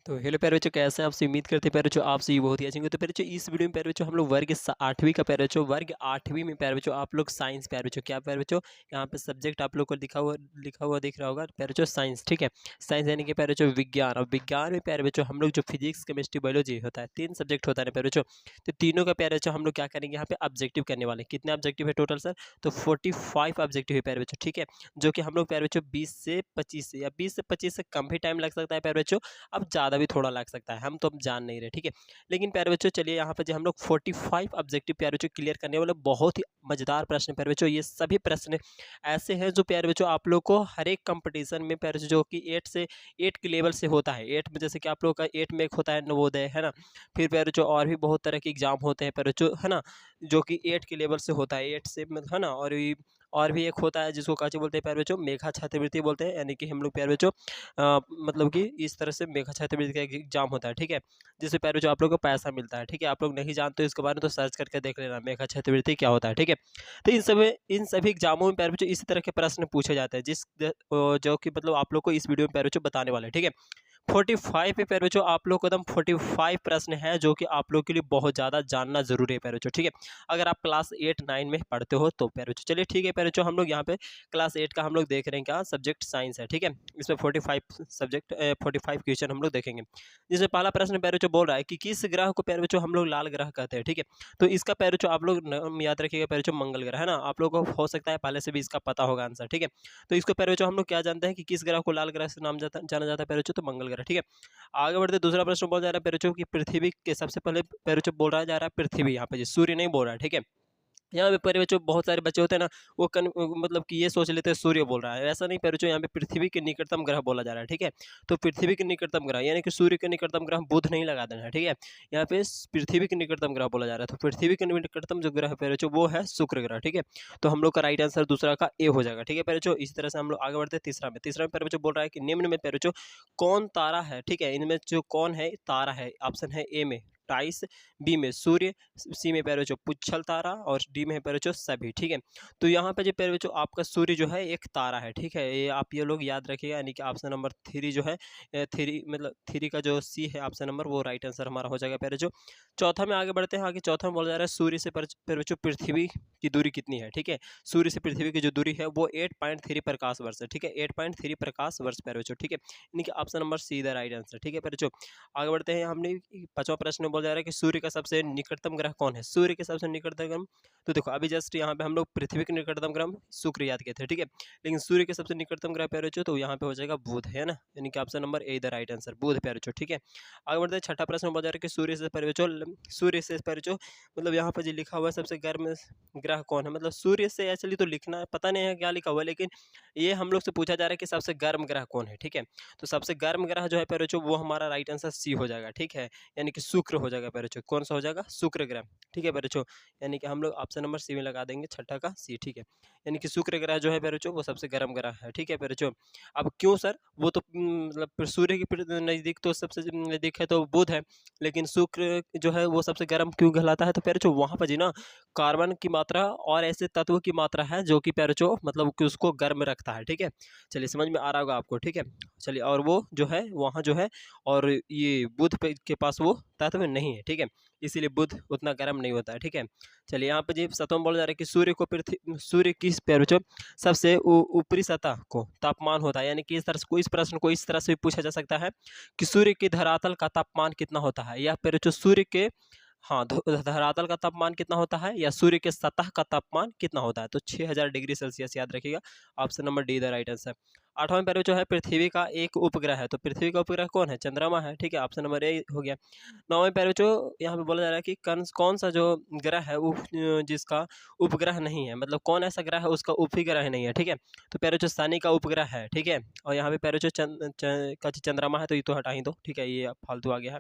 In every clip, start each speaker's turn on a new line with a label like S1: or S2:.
S1: तो हेलो प्यारे बच्चों, कैसे हैं आपसे? उम्मीद करते हैं प्यारे बच्चों आप सभी बहुत ही अच्छे होंगे। तो प्यारे बच्चों इस वीडियो में प्यारे बच्चों हम लोग वर्ग 8वीं का प्यारे बच्चों वर्ग 8वीं में प्यारे बच्चों आप लोग साइंस प्यारे बच्चों क्या प्यारे बच्चों यहाँ पे सब्जेक्ट आप लोग को लिखा हुआ दिख रहा होगा प्यारे बच्चों साइंस। ठीक है, साइंस यानी कि प्यारे बच्चों विज्ञान। और विज्ञान में प्यारे बच्चों हम लोग जो फिजिक्स केमिस्ट्री बायोलॉजी होता है, 3 सब्जेक्ट होता है ना प्यारे बच्चों। तो तीनों का प्यारे बच्चों हम लोग क्या करेंगे यहाँ पे ऑब्जेक्टिव करने वाले हैं। कितने ऑब्जेक्टिव है टोटल सर? तो 45 ऑब्जेक्टिव है प्यारे बच्चों। ठीक है, जो कि हम लोग प्यारे बच्चों 20 से 25 से या 20 से 25 से कम भी टाइम लग सकता है प्यारे बच्चों, अब ज़्यादा भी थोड़ा लग सकता है, हम तो अब जान नहीं रहे। ठीक है, लेकिन प्यारे बच्चों चलिए यहाँ पर जो हम लोग 45 ऑब्जेक्टिव प्यारे बच्चों क्लियर करने वाले बहुत ही मजेदार प्रश्न प्यारे बच्चों। ये सभी प्रश्न ऐसे हैं जो प्यारे बच्चों आप लोग को हर एक कंपटीशन में प्यारे बच्चों जो कि 8 के लेवल से होता है। 8 में जैसे कि आप लोग का 8 में एक होता है नवोदय, है ना। फिर प्यारे बच्चों और भी बहुत तरह के एग्जाम होते हैं प्यारे बच्चों, है ना, जो कि 8 के लेवल से होता है, 8 से है ना। और भी एक होता है जिसको काची बोलते हैं प्यारे बच्चों, मेघा छात्रवृत्ति बोलते हैं, यानी कि हम लोग प्यारे बच्चों मतलब कि इस तरह से मेघा छात्रवृत्ति का एग्जाम होता है। ठीक है, जिससे प्यारे बच्चों आप लोग को पैसा मिलता है। ठीक है, आप लोग नहीं जानते हो इसके बारे में तो सर्च करके देख लेना मेघा छात्रवृत्ति क्या होता है। ठीक है, तो इन सभी एग्जामों में प्यारे बच्चों इसी तरह के प्रश्न पूछे जाते हैं जो कि मतलब आप लोग को इस वीडियो में प्यारे बच्चों बताने वाले हैं। ठीक है, 45 पे प्यारे बच्चों आप लोग को एकदम 45 प्रश्न है जो कि आप लोग के लिए बहुत ज़्यादा जानना जरूरी है प्यारे बच्चों। ठीक है, अगर आप क्लास 8 9 में पढ़ते हो तो प्यारे बच्चों चलिए ठीक है प्यारे बच्चों, हम लोग यहाँ पे क्लास 8 का हम लोग देख रहे हैं क्या सब्जेक्ट साइंस है। ठीक है, इसमें 45 क्वेश्चन हम लोग देखेंगे। जिसमें पहला प्रश्न प्यारे बच्चों बोल रहा है कि किस ग्रह को प्यारे बच्चों हम लोग लाल ग्रह कहते हैं। ठीक है, तो इसका प्यारे बच्चों आप लोग याद रखिएगा प्यारे बच्चों, मंगल ग्रह, है ना। आप लोगों को हो सकता है पहले से भी इसका पता होगा आंसर। ठीक है, तो इसको प्यारे बच्चों हम लोग क्या जानते हैं कि किस ग्रह को लाल ग्रह से जाना जाता है प्यारे बच्चों, तो मंगल ग्रह। ठीक है, आगे बढ़ते दूसरा प्रश्न बोला जा रहा है प्यारे बच्चों की पृथ्वी के सबसे पहले प्यारे बच्चों बोल रहा जा रहा है पृथ्वी, यहाँ पे जी सूर्य नहीं बोल रहा है। ठीक है, यहाँ पे प्यारे बच्चों बहुत सारे बच्चे होते हैं ना, वो मतलब कि ये सोच लेते हैं सूर्य बोल रहा है, ऐसा नहीं प्यारे बच्चों, यहाँ पे पृथ्वी के निकटतम ग्रह बोला जा रहा है। ठीक है, तो पृथ्वी के निकटतम ग्रह यानी कि सूर्य के निकटतम ग्रह बुध नहीं लगा देना है। ठीक है, यहाँ पे पृथ्वी के निकटतम ग्रह बोला जा रहा है, तो पृथ्वी के निकटतम जो ग्रह है प्यारे बच्चों वो है शुक्र ग्रह। ठीक है, तो हम लोग का राइट आंसर दूसरा का ए हो जाएगा। ठीक है प्यारे बच्चों, इस तरह से हम लोग आगे बढ़ते हैं तीसरा में प्यारे बच्चों बोल रहा है कि निम्न में प्यारे बच्चों कौन तारा है। ठीक है, इनमें जो कौन है तारा है, ऑप्शन है ए में टाइस, बी में सूर्य, सी में प्यारे बच्चों पुच्छल तारा और डी में है प्यारे बच्चों सभी। ठीक है, तो यहाँ पे जो प्यारे बच्चों आपका सूर्य जो है एक तारा है। ठीक है, ये आप ये लोग याद रखिएगा, यानी कि ऑप्शन नंबर 3 जो है, 3 मतलब 3 का जो सी है ऑप्शन नंबर, वो राइट आंसर हमारा हो जाएगा प्यारे बच्चों। चौथा में आगे बढ़ते हैं। आगे चौथा में बोला जा रहा है सूर्य से प्यारे बच्चों पृथ्वी की दूरी कितनी है। ठीक है, सूर्य से पृथ्वी की जो दूरी है वो 8.3 प्रकाश वर्ष है। ठीक है, 8.3 प्रकाश वर्ष प्यारे बच्चों। ठीक है, यानी कि option number see the right answer. ठीक है प्यारे बच्चों, आगे बढ़ते हैं। हमने पांचवा प्रश्न बोला जा रहा है कि सूर्य का सबसे निकटतम ग्रह कौन है। सूर्य के सबसे निकटतम ग्रह, तो देखो अभी जस्ट यहाँ पे हम लोग पृथ्वी के निकटतम ग्रह शुक्र याद किए थे। ठीक है, लेकिन सूर्य के सबसे निकटतम ग्रह प्यारे बच्चों तो यहाँ पे हो जाएगा बुध, है ना, यानी कि option number A the right answer, बुध प्यारे बच्चों। ठीक है, आगे बढ़ते हैं। छठा प्रश्न बोला जा रहा है कि सूर्य से प्यारे बच्चों मतलब यहाँ पे जो लिखा हुआ है सबसे गर्म ग्रह कौन है। मतलब सूर्य से एक्चुअली तो लिखना है, पता नहीं है क्या लिखा हुआ है, लेकिन ये हम लोग से पूछा जा रहा है कि सबसे गर्म ग्रह कौन है। ठीक है, तो सबसे गर्म ग्रह जो है प्यारे बच्चों वो हमारा राइट आंसर सी हो जाएगा। ठीक है, यानी कि शुक्र हो जाएगा प्यारे बच्चों। कौन सा हो जाएगा? शुक्र ग्रह। ठीक है प्यारे बच्चों, यानी कि हम लोग ऑप्शन नंबर सी में लगा देंगे, छठा का सी। ठीक है, यानी कि शुक्र ग्रह जो है प्यारे बच्चों वो सबसे गर्म ग्रह है। ठीक है प्यारे बच्चों, अब क्यों सर? वो तो मतलब सूर्य के नज़दीक तो सबसे नज़दीक है तो बुध है, लेकिन शुक्र जो है वो सबसे गर्म क्यों कहलाता है? तो प्यारे बच्चों वहाँ पर जी ना कार्बन की मात्रा और ऐसे तत्व की मात्रा है जो कि प्यारे बच्चों मतलब कि उसको गर्म रखता है। ठीक है, चलिए समझ में आ रहा होगा आपको। ठीक है, चलिए, और वो जो है वहाँ जो है, और ये बुध के पास वो तत्व नहीं है। ठीक है, इसीलिए बुध उतना गर्म नहीं होता है। ठीक है, चलिए यहाँ पे जी सतम बोला जा रहा है कि सूर्य किस प्यारे बच्चों सबसे ऊपरी सतह को तापमान होता है, यानी कि इस तरह से कोई इस प्रश्न को इस तरह से भी पूछा जा सकता है कि सूर्य की धरातल का तापमान कितना होता है, या प्यारे बच्चों सूर्य के, हाँ, धरातल का तापमान कितना होता है या सूर्य के सतह का तापमान कितना होता है। तो 6000 डिग्री सेल्सियस याद रखिएगा, option number D the right answer. आठवां पैर जो है पृथ्वी का एक उपग्रह है, तो पृथ्वी का उपग्रह कौन है? चंद्रमा है। ठीक है, ऑप्शन नंबर ए हो गया। नौवें पैर जो यहाँ पे बोला जा रहा है कि कौन सा जो ग्रह है जिसका उपग्रह नहीं है, मतलब कौन ऐसा ग्रह है उसका उपग्रह नहीं है। ठीक है, तो पैर जो शनि का उपग्रह है। ठीक है, और यहाँ पे पैर जो चंद्रमा है, तो ये तो हटा ही दो। ठीक है, ये फालतू आ गया है।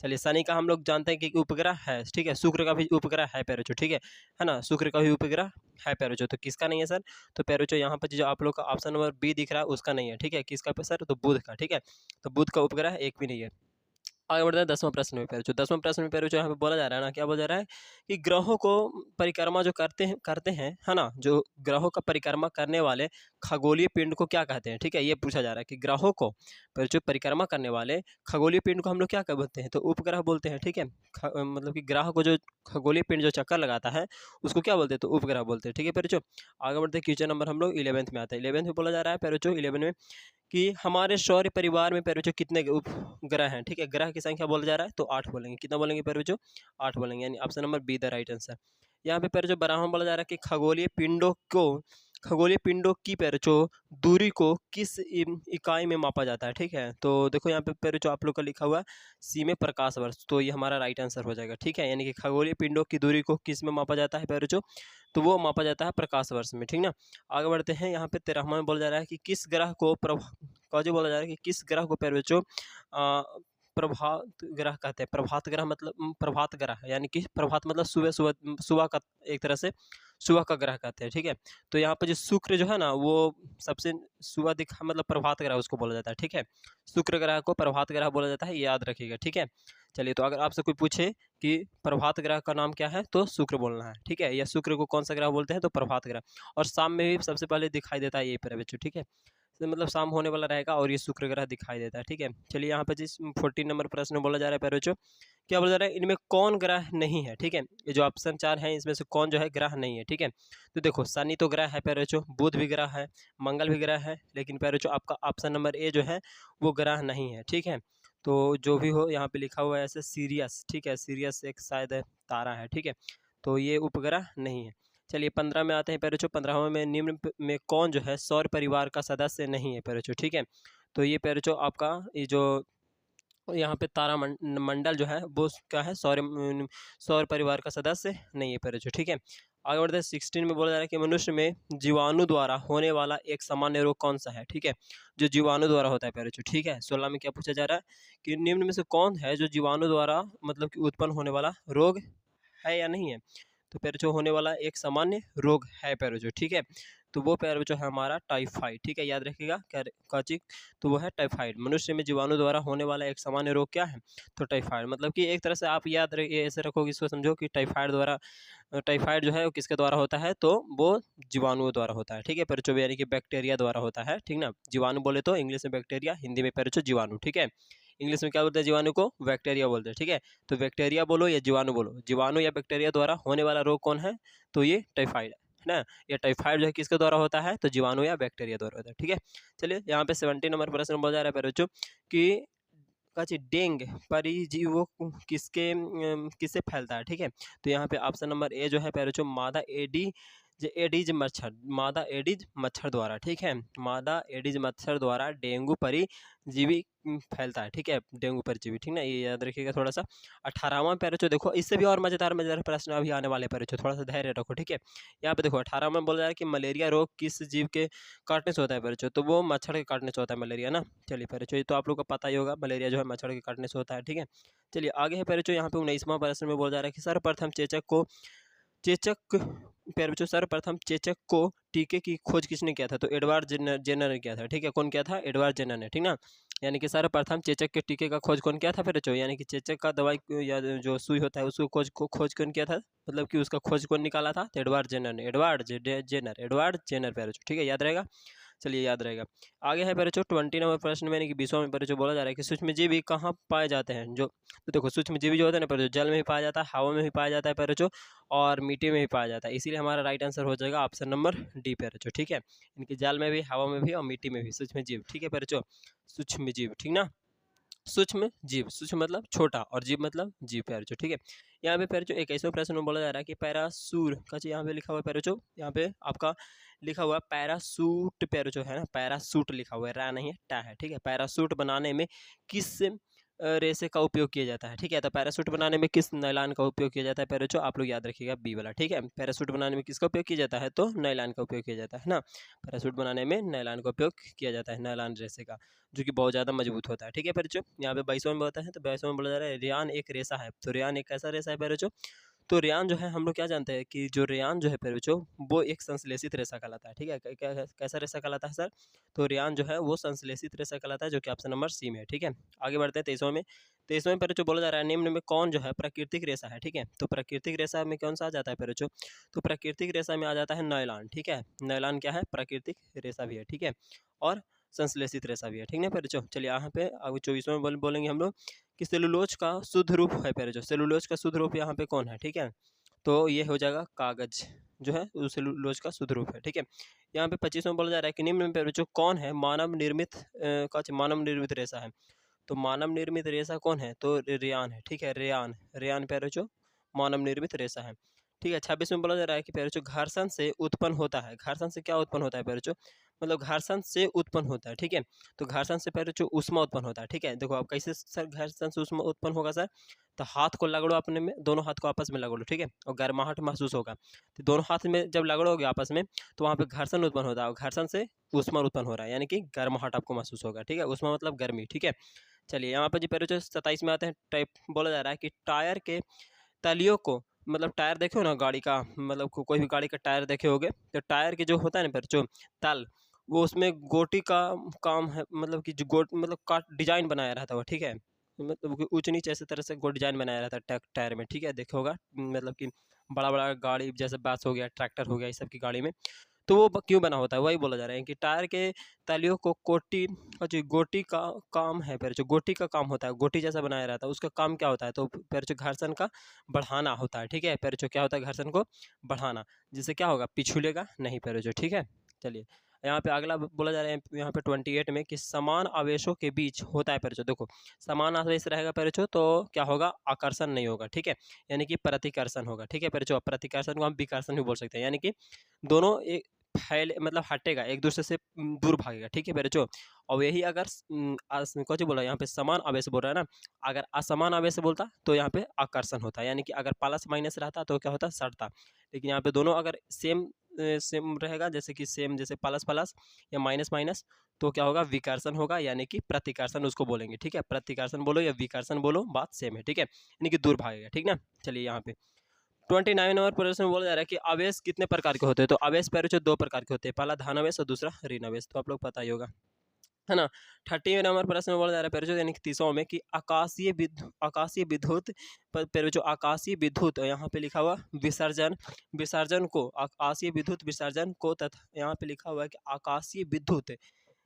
S1: चलिए, शनि का हम लोग जानते हैं कि उपग्रह है। ठीक है, शुक्र का भी उपग्रह है पैरोचो। ठीक है ना, शुक्र का भी उपग्रह है पैरोचो। तो किसका नहीं है सर? तो पैरोचो यहाँ पर जो आप लोग का ऑप्शन नंबर बी दिख रहा है उसका नहीं है। ठीक है, किसका पे सर? तो बुध का। ठीक है, तो बुध का उपग्रह एक भी नहीं है। आगे बढ़ते हैं 10वां प्रश्न में प्यारे बच्चों। 10वां प्रश्न में प्यारे बच्चों यहाँ पे बोला जा रहा है ना, क्या बोला जा रहा है कि ग्रहों को परिक्रमा जो करते हैं, है ना? जो ग्रहों का परिक्रमा करने वाले खगोलीय पिंड को क्या कहते हैं? ठीक है, ये पूछा जा रहा है कि ग्रहों को जो परिक्रमा करने वाले खगोलीय पिंड को हम लोग क्या बोलते हैं? तो उपग्रह बोलते हैं, ठीक है? मतलब कि ग्रह को जो खगोलीय पिंड जो चक्कर लगाता है, उसको क्या बोलते हैं? तो उपग्रह बोलते हैं, ठीक है प्यारे बच्चों? आगे बढ़ते हैं, क्वेश्चन नंबर हम लोग 11th में आता है। 11th में बोला जा रहा है प्यारे बच्चों 11 में कि हमारे सौर परिवार में प्यारे बच्चों कितने उपग्रह हैं? ठीक है, ग्रह की संख्या बोला जा रहा है तो 8 बोलेंगे। कितना बोलेंगे प्यारे बच्चों? 8 बोलेंगे, यानी option number be the right answer. यहाँ पे प्यारे बच्चों 12वां में बोला जा रहा है कि खगोलीय पिंडों की प्यारे बच्चों दूरी को किस इकाई में मापा जाता है? ठीक है, तो देखो यहाँ पे प्यारे बच्चों आप लोग का लिखा हुआ है सी में प्रकाश वर्ष, तो ये हमारा राइट आंसर हो जाएगा। ठीक है, यानी कि खगोलीय पिंडों की दूरी को किस में मापा जाता है प्यारे बच्चों? तो वो मापा जाता है प्रकाश वर्ष में, ठीक ना? आगे बढ़ते हैं, यहाँ पे 13वां में बोला जा रहा है कि किस ग्रह को जो बोला जा रहा है कि किस ग्रह को प्यारे बच्चों प्रभात ग्रह कहते हैं। प्रभात ग्रह मतलब प्रभात ग्रह, यानी कि प्रभात मतलब सुबह सुबह सुबह का, एक तरह से सुबह का ग्रह कहते हैं, ठीक है? तो यहाँ पे जो शुक्र जो है ना, वो सबसे सुबह दिखा मतलब प्रभात ग्रह उसको बोला जाता है, ठीक है? शुक्र ग्रह को प्रभात ग्रह बोला जाता है, ये याद रखिएगा, ठीक है? चलिए, तो अगर आपसे कोई पूछे कि प्रभात ग्रह का नाम क्या है, तो शुक्र बोलना है, ठीक है? या शुक्र को कौन सा ग्रह बोलते हैं, तो प्रभात ग्रह। और शाम में भी सबसे पहले दिखाई देता है यही प्यारे बच्चों, ठीक है? तो मतलब शाम होने वाला रहेगा और ये शुक्र ग्रह दिखाई देता है, ठीक है? चलिए, यहाँ पे जिस 14 नंबर प्रश्न में बोला जा रहा है प्यारे बच्चों, क्या बोला जा रहा है, इनमें कौन ग्रह नहीं है? ठीक है, ये जो ऑप्शन 4 है इसमें से कौन जो है ग्रह नहीं है? ठीक है, तो देखो शनि तो ग्रह है प्यारे बच्चों, बुध भी ग्रह है, मंगल भी ग्रह है, लेकिन प्यारे बच्चों आपका ऑप्शन नंबर ए जो है वो ग्रह नहीं है, ठीक है? तो जो भी हो, यहाँ पे लिखा हुआ है ऐसे सीरियस, ठीक है? सीरियस एक शायद तारा है, ठीक है? तो ये उपग्रह नहीं है। चलिए, 15 में आते हैं प्यारे बच्चों। 15वां में निम्न में कौन जो है सौर परिवार का सदस्य नहीं है प्यारे बच्चों? ठीक है, तो ये प्यारे बच्चों आपका ये जो यहाँ पे तारा मंडल जो है वो क्या है, सौर परिवार का सदस्य नहीं है प्यारे बच्चों, ठीक है? आगे बढ़ते हैं, 16 में बोला जा रहा है कि मनुष्य में जीवाणु द्वारा होने वाला एक सामान्य रोग कौन सा है? ठीक है, जो जीवाणु द्वारा होता है प्यारे बच्चों, ठीक है? 16 में क्या पूछा जा रहा है कि निम्न में से कौन है जो जीवाणु द्वारा मतलब कि उत्पन्न होने वाला रोग है या नहीं है? तो प्यारे बच्चों होने वाला एक सामान्य रोग है प्यारे बच्चों, ठीक है? तो वो प्यारे बच्चों है हमारा टाइफाइड, ठीक है? याद रखिएगा क्या काची, तो वो है टाइफाइड। मनुष्य में जीवाणु द्वारा होने वाला एक सामान्य रोग क्या है? तो टाइफाइड। मतलब कि एक तरह से आप याद रखिए, ऐसे रखोगे, इसको समझो कि टाइफाइड जो है वो किसके द्वारा होता है? तो वो जीवाणुओं द्वारा होता है, ठीक है प्यारे बच्चों? यानी कि बैक्टीरिया द्वारा होता है, ठीक ना? जीवाणु बोले तो इंग्लिश में बैक्टीरिया, हिंदी में प्यारे बच्चों जीवाणु, ठीक है? इंग्लिश में क्या बोलते हैं जीवाणु को? बैक्टीरिया बोलते हैं, ठीक है? तो बैक्टीरिया बोलो या जीवाणु बोलो, जीवाणु या बैक्टीरिया द्वारा होने वाला रोग कौन है? तो ये टाइफाइड है ना? ये टाइफाइड जो है किसके द्वारा होता है? तो जीवाणु या बैक्टीरिया द्वारा होता है, ठीक है? चलिए, यहाँ पे 17 नंबर प्रश्न बोला जा रहा है प्यारे बच्चों कि डेंग परिजीवों किससे फैलता है? ठीक है, तो यहाँ पे ऑप्शन नंबर ए जो है प्यारे बच्चों एडीज मच्छर, मादा एडीज मच्छर द्वारा, ठीक है? मादा एडीज मच्छर द्वारा डेंगू परिजीवी फैलता है, ठीक है? डेंगू परिजीवी, ठीक ना? ये याद रखिएगा थोड़ा सा। 18वां प्यारे बच्चों देखो, इससे भी और मजेदार मजेदार प्रश्न अभी आने वाले प्यारे बच्चों, थोड़ा सा धैर्य रखो, ठीक है? यहाँ पे देखो 18 में बोला जा रहा है कि मलेरिया रोग किस जीव के काटने से होता है प्यारे बच्चों? तो वो मच्छर के काटने से होता है मलेरिया ना। चलिए प्यारे बच्चों, ये तो आप लोग को पता ही होगा, मलेरिया जो है मच्छर के काटने से होता है, ठीक है? चलिए आगे है प्यारे बच्चों, यहाँ पे 19वां प्रश्न में बोला जा रहा है कि सर्वप्रथम चेचक प्यारे बच्चों सर्वप्रथम चेचक को टीके की खोज किसने किया था? तो एडवर्ड जेनर ने किया था, ठीक है? कौन किया था? एडवर्ड जेनर ने, ठीक ना? यानी कि सर्वप्रथम चेचक के टीके का खोज कौन किया था प्यारे बच्चों? यानी कि चेचक का दवाई या जो सुई होता है उसको खोज कौन किया था? मतलब कि उसका खोज कौन निकाला था? तो एडवर्ड जेनर ने, एडवर्ड जेनर प्यारे बच्चों, ठीक है? याद रहेगा, चलिए याद रहेगा। आगे है प्यारे बच्चों 20 नंबर प्रश्न में, यानी कि 20वां में प्यारे बच्चों बोला जा रहा है कि सूक्ष्मजीवी कहाँ पाए जाते हैं? जो तो देखो सूक्ष्मजीवी जो होता है ना प्यारे बच्चों, जल में भी पाया जाता है, हवा में भी पाया जाता है प्यारे बच्चों, और मिट्टी में भी पाया जाता है। इसीलिए हमारा राइट आंसर हो जाएगा ऑप्शन नंबर डी प्यारे बच्चों, ठीक है? इनकी जल में भी, हवा में भी और मिट्टी में भी सूक्ष्मजीव, ठीक है प्यारे बच्चों? सूक्ष्मजीव, ठीक ना? सूक्ष्म जीव, सूक्ष्म मतलब छोटा और जीव मतलब जीव प्यारे बच्चों, ठीक है? यहाँ पे प्यारे बच्चों 21वें प्रश्न में बोला जा रहा है कि पैरासूर का यहाँ पे लिखा हुआ है प्यारे बच्चों, यहाँ पे आपका लिखा हुआ है पैरासूट प्यारे बच्चों, है ना? पैरासूट लिखा हुआ है, रा नहीं है, टा है, ठीक है? पैरासूट बनाने में किस रेशे का उपयोग किया जाता है? ठीक है, तो पैरासूट बनाने में किस नायलॉन का उपयोग किया जाता है प्यारे बच्चों? आप लोग याद रखिएगा बी वाला, ठीक है? पैरासूट बनाने में किसका उपयोग किया जाता है? तो नायलॉन का उपयोग किया जाता है ना? पैरासूट बनाने में नायलॉन का उपयोग किया जाता है, नायलॉन रेशे का, जो कि बहुत ज़्यादा मजबूत होता है, ठीक है प्यारे बच्चों? यहाँ पे 22वां में होता है, तो 22वां में बोला जा रहा है रेयान एक रेशा है। तो रेयान एक कैसा रेशा है प्यारे बच्चों? तो रेयान जो है हम लोग क्या जानते हैं कि जो रेयान जो है प्यारे बच्चों, वो एक संश्लेषित रेशा कहलाता है, ठीक है? कैसा रेशा कहलाता है सर? तो रेयान जो है वो संश्लेषित रेशा कहलाता है, जो कि ऑप्शन नंबर सी में है, ठीक है? आगे बढ़ते हैं 23वां में। तो इसमें पर जो बोला जा रहा है निम्न में कौन जो है प्राकृतिक रेशा है, ठीक है। तो प्राकृतिक रेशा में कौन सा आ जाता है पर जो, तो प्राकृतिक रेशा में आ जाता है नायलॉन, ठीक है। नायलॉन क्या है, प्राकृतिक रेशा भी है, ठीक है, और संश्लेषित रेशा भी है, ठीक है पर चलिए यहाँ पे अब 24वें बोलेंगे हम लोग कि सेलुलोज का शुद्ध रूप है पर जो, सेलुलोज का शुद्ध रूप यहाँ पे कौन है, ठीक है। तो ये हो जाएगा कागज जो है, उस सेलुलोज का शुद्ध रूप है, ठीक है। यहाँ पे 25वां बोला जा रहा है कि निम्न में जो कौन है मानव निर्मित मानव निर्मित रेशा है। तो मानव निर्मित रेशा कौन है, तो रेयान है, ठीक है। रेयान रेयान प्यारे जो मानव निर्मित रेशा है, ठीक है। 26 में बोला जा रहा है कि प्यारे जो घर्षण से उत्पन्न होता है, घर्षण से क्या उत्पन्न होता है प्यारे जो, मतलब घर्षण से उत्पन्न होता है, ठीक है। तो घर्षण से प्यारे जो ऊष्मा उत्पन्न होता है, ठीक है। देखो अब कैसे सर घर्षण से ऊष्मा उत्पन्न होगा सर, तो हाथ को लगड़ो अपने में, दोनों हाथ को आपस में लगड़ो, ठीक है, और गर्माहट महसूस होगा। तो दोनों हाथ में जब लगड़ोगे आपस में तो वहाँ पे घर्षण उत्पन्न होता है, और घर्षण से ऊष्मा उत्पन्न हो रहा है, यानी कि गर्माहट आपको महसूस होगा, ठीक है। ऊष्मा मतलब गर्मी, ठीक है। चलिए यहाँ पर जी पहले जो 27 में आते हैं टाइप बोला जा रहा है कि टायर के तलियों को, मतलब टायर देखे हो ना गाड़ी का, मतलब कोई भी गाड़ी का टायर देखे होगे, तो टायर के जो होता है ना पर जो तल, वो उसमें गोटी का काम है, मतलब कि जो गोट मतलब का डिजाइन बनाया रहता है, ठीक है। मतलब कि ऊंच नीच ऐसे तरह से गोट डिजाइन बनाया रहता है टायर में, ठीक है, देखे होगा, मतलब कि बड़ा बड़ा गाड़ी जैसे बस हो गया, ट्रैक्टर हो गया, इस सब की गाड़ी में। तो वो क्यों बना होता है, वही बोला जा रहा है कि टायर के तलियों को कोटी जो गोटी का काम है, फिर जो गोटी का काम होता है, गोटी जैसा बनाया रहता है, उसका काम क्या होता है, तो फिर जो घर्षण का बढ़ाना होता है, ठीक है। फिर जो क्या होता है, घर्षण को बढ़ाना, जिससे क्या होगा, पिछुलेगा नहीं फिर जो, ठीक है। चलिए यहाँ पे अगला बोला जा रहा है यहाँ पे 28 में कि समान आवेशों के बीच होता है परिचय। देखो समान आवेश रहेगा परिचय तो क्या होगा, आकर्षण नहीं होगा, ठीक है, यानी कि प्रतिकर्षण होगा, ठीक है परिचय। प्रतिकर्षण को हम विकर्षण भी बोल सकते हैं, यानी कि दोनों एक फैल मतलब हटेगा, एक दूसरे से दूर भागेगा, ठीक है बच्चों। और यही अगर कौन बोला यहाँ पे समान आवेश बोल रहा है ना, अगर असमान आवेश बोलता तो यहाँ पे आकर्षण होता, यानी कि अगर प्लस माइनस रहता तो क्या होता, सड़ता। लेकिन यहाँ पे दोनों अगर सेम सेम रहेगा, जैसे कि सेम जैसे प्लस प्लस या माइनस माइनस, तो क्या होगा, विकर्षण होगा, यानी कि प्रतिकर्षण उसको बोलेंगे, ठीक है। प्रतिकर्षण बोलो या विकर्षण बोलो, बात सेम है, ठीक है, यानी कि दूर भागेगा, ठीक ना। चलिए यहाँ पे 29 नंबर प्रश्न में बोला जा रहा है कि आवेश कितने प्रकार के होते हैं। तो आवेश पैरों दो प्रकार के होते हैं, पहला धनावेश और दूसरा ऋण आवेश, तो आप लोग पता ही होगा, है ना। 30 नंबर प्रश्न में बोला जा रहा है पैरों यानी कि 30वां में कि आकाशीय विद्युत पैरों आकाशीय विद्युत, यहाँ पे लिखा हुआ विसर्जन विसर्जन को, आकाशीय विद्युत विसर्जन को, तथा यहाँ पे लिखा हुआ है कि आकाशीय विद्युत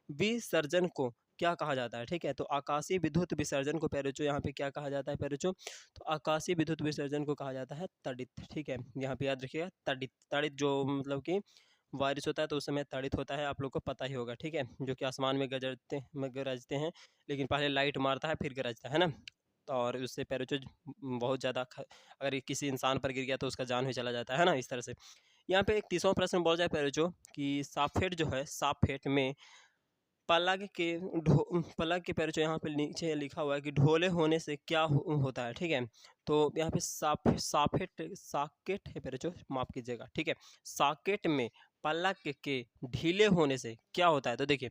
S1: विसर्जन को क्या कहा जाता है, ठीक है। तो आकाशीय विद्युत विसर्जन को पैरोचो यहाँ पे क्या कहा जाता है पैरोचो, तो आकाशीय विद्युत विसर्जन को कहा जाता है तड़ित, ठीक है। यहाँ पे याद रखिएगा तड़ित, तड़ित जो मतलब कि बारिश होता है तो उस समय तड़ित होता है, आप लोग को पता ही होगा, ठीक है, जो कि आसमान में गरजते हैं, लेकिन पहले लाइट मारता है फिर गरजता है ना। तो और उससे पैरोचो बहुत ज़्यादा अगर किसी इंसान पर गिर गया तो उसका जान भी चला जाता है ना, इस तरह से। यहाँ पे एक 30वां प्रश्न बोला जाए पैरोचो कि साफेट जो है, साफेट में पलक के पैर जो यहाँ पे नीचे लिखा हुआ है कि ढोले होने से क्या होता है, ठीक है। तो यहाँ पे साकेट है पैर जो, माफ कीजिएगा, ठीक है। साकेट में पलक के ढीले होने से क्या होता है, तो देखिए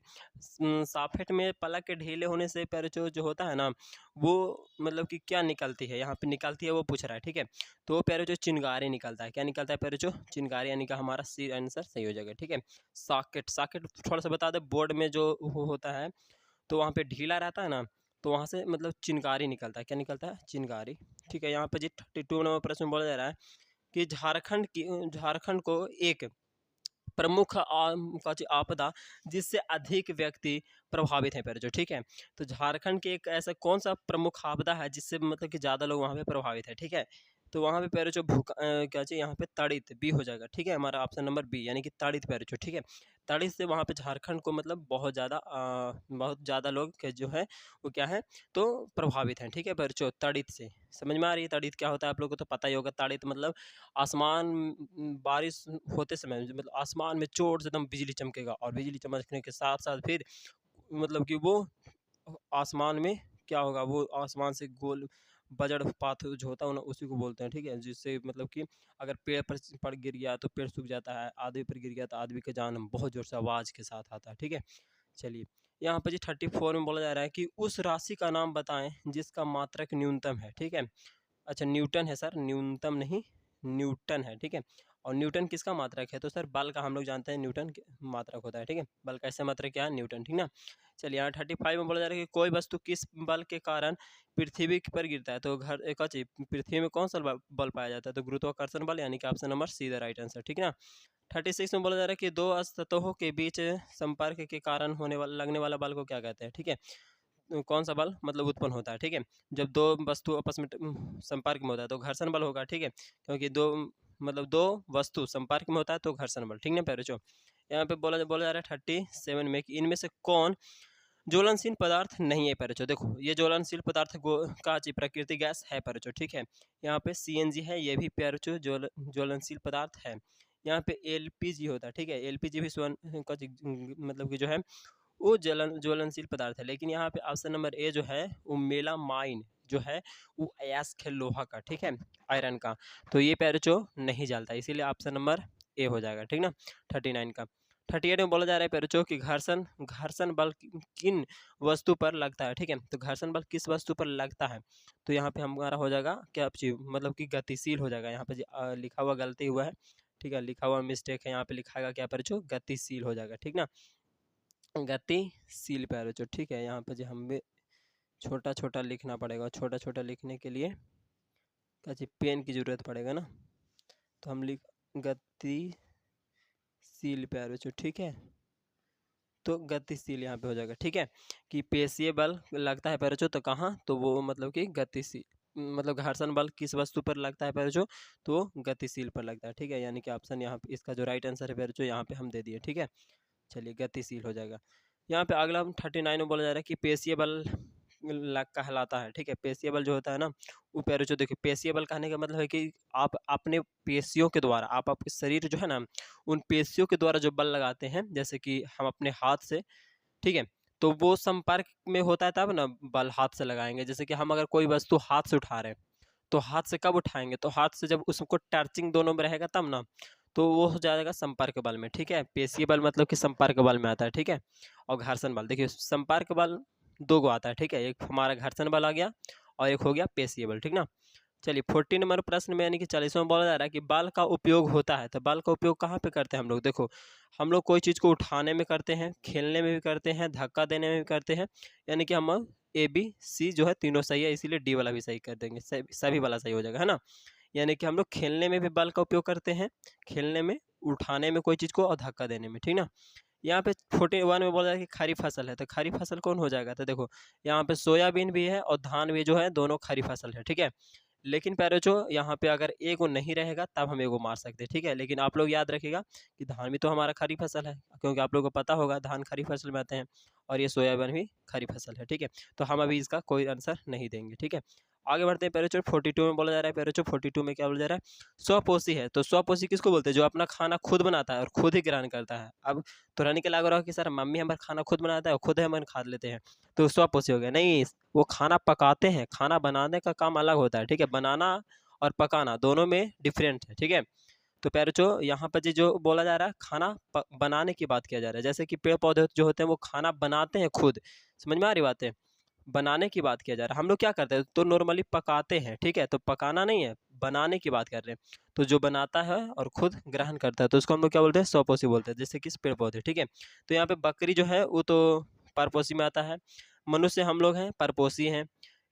S1: साफेट में पलक के ढीले होने से पैर जो होता है ना, वो मतलब कि क्या निकलती है, यहाँ पे निकलती है वो पूछ रहा है, ठीक है। तो पैर जो चिंगारी निकलता है, क्या निकलता है पैर जो, चिंगारी, यानी कि हमारा सी आंसर सही हो जाएगा, ठीक है। सॉकेट, सॉकेट थोड़ा सा बता दें, बोर्ड में जो होता है तो वहाँ पे ढीला रहता है ना, तो वहाँ से मतलब चिनगारी निकलता है, क्या निकलता है, चिनगारी, ठीक है। यहाँ पे जी 32 नंबर प्रश्न में बोला जा रहा है कि झारखंड को एक प्रमुख आपदा जिससे अधिक व्यक्ति प्रभावित हैं जो, ठीक है। तो झारखंड के एक ऐसा कौन सा प्रमुख आपदा है जिससे मतलब कि ज़्यादा लोग वहाँ पे प्रभावित है, ठीक है। तो वहाँ पे पैर जो क्या चाहिए, यहाँ पे तड़ित बी हो जाएगा, ठीक है, हमारा ऑप्शन नंबर बी, यानी कि तड़ित पैर जो, ठीक है। तड़ित से वहाँ पे झारखंड को मतलब बहुत ज़्यादा लोग के जो है वो क्या है, तो प्रभावित हैं, ठीक है। पैर जो तड़ित से समझ में आ रही है, तड़ित क्या होता है आप लोगों को तो पता ही होगा। तड़ित मतलब आसमान बारिश होते समय मतलब आसमान में जोर से एकदम बिजली चमकेगा, और बिजली चमकने के साथ साथ फिर मतलब कि वो आसमान में क्या होगा, वो आसमान से गोल वज्रपात जो होता है ना, उसी को बोलते हैं, ठीक है। जिससे मतलब कि अगर पेड़ पर गिर गया तो पेड़ सूख जाता है, आदमी पर गिर गया तो आदमी का जान बहुत जोर से आवाज़ के साथ आता है, ठीक है। चलिए यहाँ पर जी 34 में बोला जा रहा है कि उस राशि का नाम बताएं जिसका मात्रक न्यूनतम है, ठीक है। अच्छा न्यूटन है सर, न्यूनतम नहीं न्यूटन है, ठीक है। और न्यूटन किसका मात्रक है? तो सर बल का हम लोग जानते हैं न्यूटन मात्रक होता है, ठीक है। बल का ऐसा मात्रक क्या है? न्यूटन, ठीक ना। चलिए यहाँ 35 में बोला जा रहा है कि कोई वस्तु किस बल के कारण पृथ्वी पर गिरता है। तो घर एक चीज, पृथ्वी में कौन सा बल पाया जाता है? तो गुरुत्वाकर्षण बल, यानी कि option number see the right answer, ठीक है ना। 36 में बोला जा रहा है कि दो सतहों के बीच संपर्क के कारण होने वाला लगने वाला बल को क्या कहते हैं, ठीक है। तो कौन सा बल मतलब उत्पन्न होता है, ठीक है, जब दो वस्तु आपस में संपर्क में होता है तो घर्षण बल होगा, ठीक है, क्योंकि दो वस्तु संपर्क में होता है तो घर्षण बल, ठीक है पैरोचो। यहाँ पे बोला बोला जा रहा है 37 में कि इनमें से कौन ज्वलनशील पदार्थ नहीं है पैरोचो। देखो ये ज्वलनशील पदार्थ का प्रकृति गैस है पैरोचो, ठीक है। यहाँ पे CNG है, ये भी पैरोचो ज्वलनशील पदार्थ है। यहाँ पे LPG होता है, ठीक है, LPG भी मतलब कि जो है वो ज्वलनशील पदार्थ है। लेकिन यहाँ पे ऑप्शन नंबर ए जो है वो मेलामाइन जो है वो अयस्क है लोहा का, ठीक है, आयरन का, तो ये पैरोचो नहीं जलता, इसीलिए ऑप्शन नंबर ए हो जाएगा, ठीक ना। 39 का 38 में बोला जा रहा है पैरोचो कि घर्षण घर्षण बल किन वस्तु पर लगता है, ठीक है, तो घर्षण बल किस वस्तु पर लगता है? तो यहाँ पे हमारा हो जाएगा क्या चीज, मतलब कि गतिशील हो जाएगा। यहाँ पे लिखा हुआ गलती हुआ है, ठीक है, लिखा हुआ मिस्टेक है, यहाँ पे लिखाएगा क्या पैरोचो? गतिशील हो जाएगा, ठीक ना, गतिशील पैरोचो, ठीक है। यहाँ पे जो हमें छोटा छोटा लिखना पड़ेगा, छोटा छोटा लिखने के लिए क्या चाहिए? पेन की जरूरत पड़ेगा ना, तो हम लिख गतिशील पैरोचो, ठीक है, तो गतिशील यहाँ पे हो जाएगा, ठीक है, कि पेशीय बल लगता है पैरोचो तो कहाँ? तो वो मतलब कि गतिशील, मतलब घर्षण बल किस वस्तु पर लगता है पैरोचो? तो गतिशील पर लगता है, ठीक है, यानी कि ऑप्शन यहाँ पे इसका जो राइट आंसर है पैरोचो यहाँ पे हम दे दिए, ठीक है। चलिए गतिशील हो जाएगा। यहाँ पे अगला 39 में बोला जा रहा है कि पेशीय बल कहलाता है, ठीक है, पेशीय बल जो होता है ना वो पैरोचो, देखिए पेशीय बल कहने का मतलब है कि आप अपने पेशियों के द्वारा, आप आपके शरीर जो है ना उन पेशियों के द्वारा जो बल लगाते हैं, जैसे कि हम अपने हाथ से, ठीक है, तो वो संपर्क में होता है तब ना बल हाथ से लगाएंगे। जैसे कि हम अगर कोई वस्तु हाथ से उठा रहे हैं तो हाथ से कब उठाएंगे? तो हाथ से जब उसको टर्चिंग दोनों में रहेगा तब ना, तो वो हो जाएगा संपर्क बल में, ठीक है। पेशीय बल मतलब कि संपर्क बल में आता है, ठीक है। और घर्षण बल, देखिए संपर्क बल दो गो आता है, ठीक है, एक हमारा घर्षण बल आ गया और एक हो गया पेशीय बल, ठीक ना। चलिए 40 नंबर प्रश्न में यानी कि 40वां बोला जा रहा है कि बल का उपयोग होता है, तो बल का उपयोग कहाँ पे करते हैं हम लोग? देखो हम लोग कोई चीज़ को उठाने में करते हैं, खेलने में भी करते हैं, धक्का देने में भी करते हैं, यानी कि हम ABC जो है तीनों सही है, इसीलिए डी वाला भी सही कर देंगे, सभी वाला सही हो जाएगा, है ना। यानी कि हम लोग खेलने में भी बल का उपयोग करते हैं, खेलने में, उठाने में कोई चीज़ को और धक्का देने में, ठीक ना। यहाँ पे 41 में बोला जाए कि खरी फसल है, तो खरी फसल कौन हो जाएगा? तो देखो यहाँ पे सोयाबीन भी है और धान भी जो है दोनों खरी फसल है, ठीक है। लेकिन पैरोचो यहाँ पे अगर एगो नहीं रहेगा तब हम एगो मार सकते हैं, ठीक है। लेकिन आप लोग याद रखिएगा कि धान भी तो हमारा खरी फसल है, क्योंकि आप लोगों को पता होगा धान खरी फसल में आते हैं, और ये सोयाबीन भी खरी फसल है, ठीक है। तो हम अभी इसका कोई आंसर नहीं देंगे, ठीक है। आगे बढ़ते हैं पैरोचो 42 में बोला जा रहा है, पैरोचो 42 में क्या बोला जा रहा है? स्वपोषी है, तो स्वपोषी किसको बोलते हैं? जो अपना खाना खुद बनाता है और खुद ही ग्रहण करता है। अब तुरंत के लग रहा हो कि सर मम्मी हमारा खाना खुद बनाता है और खुद हम खा लेते हैं, तो स्वपोषी हो गया। नहीं, वो खाना पकाते हैं, खाना बनाने का काम अलग होता है, ठीक है, बनाना और पकाना दोनों में डिफरेंट है, ठीक है। तो पैरोचो यहाँ पर जो बोला जा रहा है खाना बनाने की बात किया जा रहा है, जैसे कि पेड़ पौधे जो होते हैं वो खाना बनाते हैं खुद, समझ में आ रही बात है, बनाने की बात किया जा रहा है। हम लोग क्या करते हैं? तो नॉर्मली पकाते हैं, ठीक है, तो पकाना नहीं है, बनाने की बात कर रहे हैं। तो जो बनाता है और खुद ग्रहण करता है तो उसको हम लोग क्या बोलते हैं? स्वपोषी बोलते हैं, जैसे कि पेड़ पौधे, ठीक है। तो यहाँ पे बकरी जो है वो तो परपोषी में आता है, मनुष्य हम लोग हैं परपोषी हैं।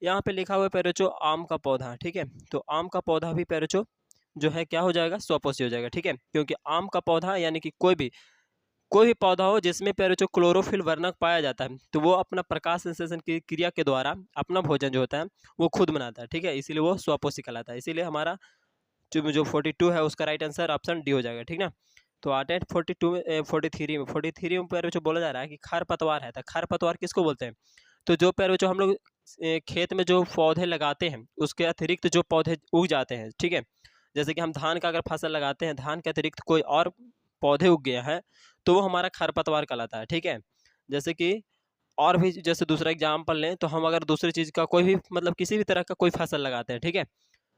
S1: यहाँ पे लिखा हुआ है पैरोचो आम का पौधा, ठीक है, तो आम का पौधा भी पैरोचो जो है क्या हो जाएगा? स्वपोषी हो जाएगा, ठीक है, क्योंकि आम का पौधा यानी कि कोई भी पौधा हो जिसमें पैरोचो क्लोरोफिल वर्णक पाया जाता है, तो वो अपना प्रकाश संश्लेषण की क्रिया के द्वारा अपना भोजन जो होता है वो खुद बनाता है, ठीक है, इसीलिए वो स्वपोषी कहलाता है। इसीलिए हमारा जो 42 है उसका राइट आंसर ऑप्शन डी हो जाएगा, ठीक ना। तो आते हैं 42 में 43 में पैरोचो बोला जा रहा है कि खरपतवार है, तो खरपतवार किसको बोलते हैं? तो जो पैरोचो हम लोग खेत में जो पौधे लगाते हैं उसके अतिरिक्त जो पौधे उग जाते हैं, ठीक है, जैसे कि हम धान का अगर फसल लगाते हैं, धान के अतिरिक्त कोई और पौधे उग गया है तो वो हमारा खरपतवार कहलाता है, ठीक है। जैसे कि और भी जैसे दूसरा एग्जाम्पल लें तो हम अगर दूसरी चीज़ का कोई भी मतलब किसी भी तरह का कोई फसल लगाते हैं, ठीक है,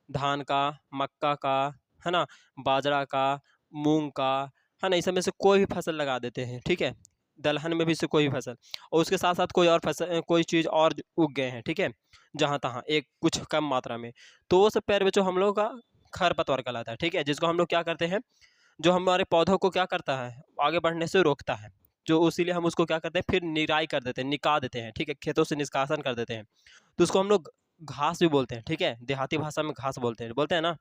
S1: धान का, मक्का का, है ना, बाजरा का, मूंग का, है ना, इस सब में से कोई भी फसल लगा देते हैं, ठीक है, दलहन में भी से कोई भी फसल, और उसके साथ साथ कोई और फसल कोई चीज़ और उग गए हैं, ठीक है, जहाँ तहाँ एक कुछ कम मात्रा में, तो वो सब पैर बच्चों हम लोग का खरपतवार कहलाता है, ठीक है, जिसको हम लोग क्या करते हैं? जो हमारे पौधों को क्या करता है, आगे बढ़ने से रोकता है, जो इसीलिए हम उसको क्या करते हैं, फिर निराई कर देते हैं, निका देते हैं, ठीक है, खेतों से निष्कासन कर देते हैं। तो उसको हम लोग घास भी बोलते हैं, ठीक है, देहाती भाषा में घास बोलते हैं ना।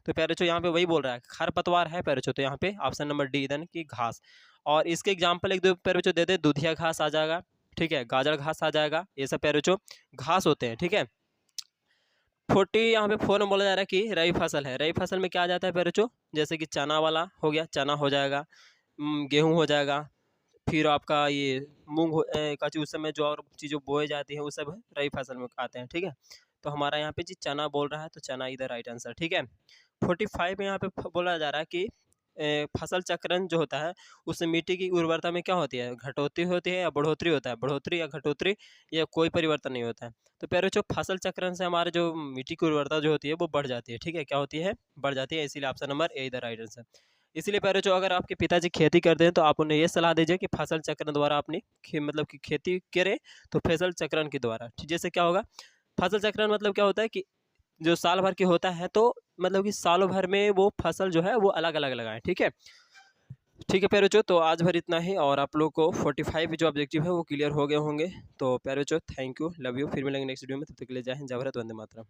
S1: तो प्यारे बच्चों यहाँ पे वही बोल रहा है, खरपतवार है प्यारे बच्चों, तो यहाँ पे ऑप्शन नंबर डी देन की घास। और इसके एग्जाम्पल एक दो प्यारे बच्चों दे दे, दूधिया घास आ जाएगा, ठीक है, गाजर घास आ जाएगा, ये सब प्यारे बच्चों घास होते हैं, ठीक है। 40 यहाँ पे 4 में बोला जा रहा है कि रबी फसल है। रबी फसल में क्या आ जाता है प्यारे बच्चों, जैसे कि चना वाला हो गया, चना हो जाएगा, गेहूँ हो जाएगा, फिर आपका ये मूंग का उस समय जो और चीज़ें बोए जाती हैं वो सब रबी फसल में आते हैं, ठीक है। तो हमारा यहाँ पे जी चना बोल रहा है, तो चना इधर राइट आंसर, ठीक है। 45 में यहाँ पे बोला जा रहा है कि फसल चक्रण जो होता है उससे मिट्टी की उर्वरता में क्या होती है, घटोतरी होती है या बढ़ोतरी होता है, बढ़ोतरी या घटोतरी, या कोई परिवर्तन नहीं होता है। तो प्यारे बच्चों फसल चक्रण से हमारे जो मिट्टी की उर्वरता जो होती है वो बढ़ जाती है, ठीक है, क्या होती है, बढ़ जाती है, इसीलिए ऑप्शन नंबर ए इधर राइट आंसर। इसीलिए प्यारे बच्चों अगर आपके पिताजी खेती करते हैं तो आप उन्हें ये सलाह दीजिए कि फसल चक्रण द्वारा अपनी मतलब कि खेती करें, तो फसल चक्रण के द्वारा, जैसे क्या होगा, फसल चक्रण मतलब क्या होता है कि जो साल भर के होता है, तो मतलब कि सालों भर में वो फसल जो है वो अलग अलग लगाएं, ठीक है। ठीक है प्यारे बच्चों, तो आज भर इतना ही, और आप लोग को 45 जो ऑब्जेक्टिव है वो क्लियर हो गए होंगे। तो प्यारे बच्चों थैंक यू, लव यू, फिर मिलेंगे नेक्स्ट वीडियो में, तब तक के लिए जय हिंद, जय भारत, वंदे मातरम।